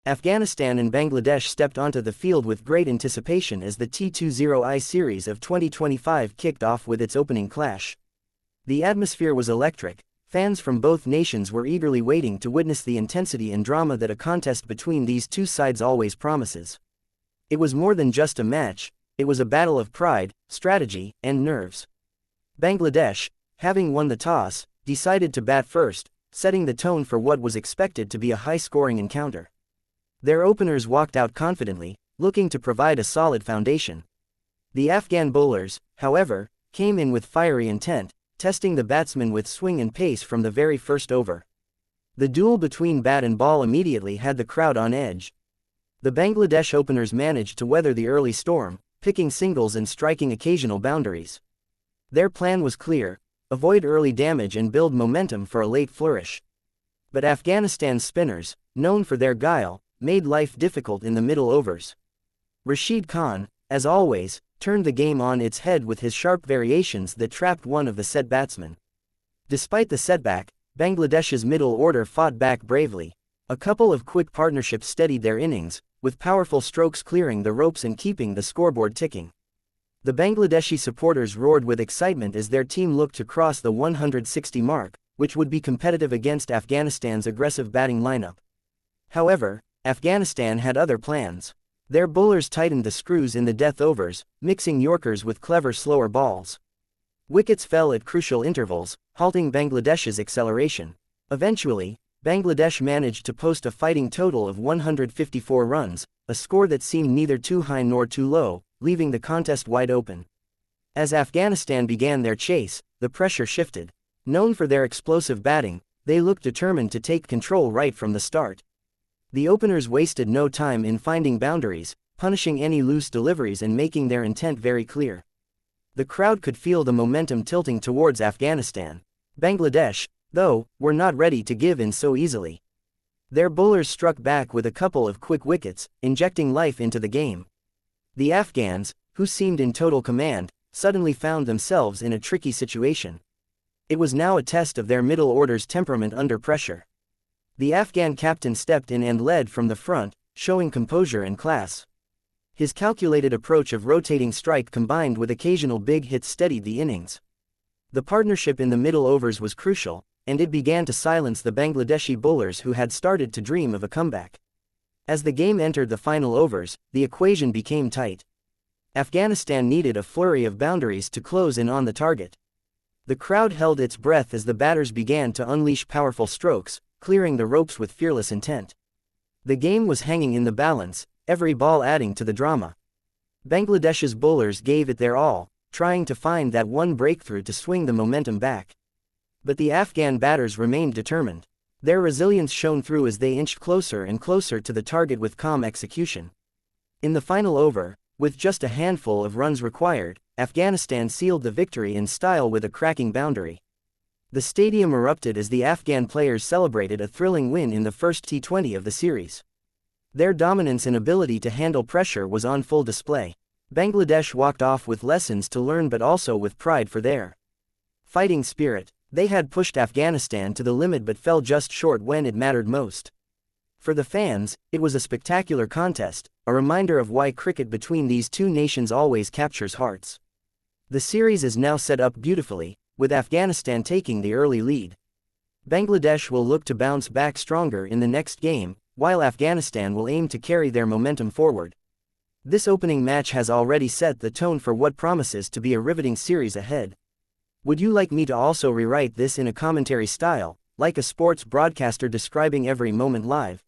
Afghanistan and Bangladesh stepped onto the field with great anticipation as the T201 series of 2025 kicked off with its opening clash. The atmosphere was electric. Fans from both nations were eagerly waiting to witness the intensity and drama that a contest between these two sides always promises. It was more than just a match, it was a battle of pride, strategy, and nerves. Bangladesh, having won the toss, decided to bat first, setting the tone for what was expected to be a high-scoring encounter. Their openers walked out confidently, looking to provide a solid foundation. The Afghan bowlers, however, came in with fiery intent, testing the batsmen with swing and pace from the very first over. The duel between bat and ball immediately had the crowd on edge. The Bangladesh openers managed to weather the early storm, picking singles and striking occasional boundaries. Their plan was clear: avoid early damage and build momentum for a late flourish. But Afghanistan's spinners, known for their guile, made life difficult in the middle overs. Rashid Khan, as always, turned the game on its head with his sharp variations that trapped one of the set batsmen. Despite the setback, Bangladesh's middle order fought back bravely. A couple of quick partnerships steadied their innings, with powerful strokes clearing the ropes and keeping the scoreboard ticking. The Bangladeshi supporters roared with excitement as their team looked to cross the 160 mark, which would be competitive against Afghanistan's aggressive batting lineup. However, Afghanistan had other plans. Their bowlers tightened the screws in the death overs, mixing Yorkers with clever slower balls. Wickets fell at crucial intervals, halting Bangladesh's acceleration. Eventually, Bangladesh managed to post a fighting total of 154 runs, a score that seemed neither too high nor too low, leaving the contest wide open. As Afghanistan began their chase, the pressure shifted. Known for their explosive batting, they looked determined to take control right from the start. The openers wasted no time in finding boundaries, punishing any loose deliveries and making their intent very clear. The crowd could feel the momentum tilting towards Afghanistan. Bangladesh, though, were not ready to give in so easily. Their bowlers struck back with a couple of quick wickets, injecting life into the game. The Afghans, who seemed in total command, suddenly found themselves in a tricky situation. It was now a test of their middle order's temperament under pressure. The Afghan captain stepped in and led from the front, showing composure and class. His calculated approach of rotating strike combined with occasional big hits steadied the innings. The partnership in the middle overs was crucial, and it began to silence the Bangladeshi bowlers who had started to dream of a comeback. As the game entered the final overs, the equation became tight. Afghanistan needed a flurry of boundaries to close in on the target. The crowd held its breath as the batters began to unleash powerful strokes, clearing the ropes with fearless intent. The game was hanging in the balance, every ball adding to the drama. Bangladesh's bowlers gave it their all, trying to find that one breakthrough to swing the momentum back. But the Afghan batters remained determined. Their resilience shone through as they inched closer and closer to the target with calm execution. In the final over, with just a handful of runs required, Afghanistan sealed the victory in style with a cracking boundary. The stadium erupted as the Afghan players celebrated a thrilling win in the first T20 of the series. Their dominance and ability to handle pressure was on full display. Bangladesh walked off with lessons to learn but also with pride for their fighting spirit. They had pushed Afghanistan to the limit but fell just short when it mattered most. For the fans, it was a spectacular contest, a reminder of why cricket between these two nations always captures hearts. The series is now set up beautifully, with Afghanistan taking the early lead. Bangladesh will look to bounce back stronger in the next game, while Afghanistan will aim to carry their momentum forward. This opening match has already set the tone for what promises to be a riveting series ahead. Would you like me to also rewrite this in a commentary style, like a sports broadcaster describing every moment live?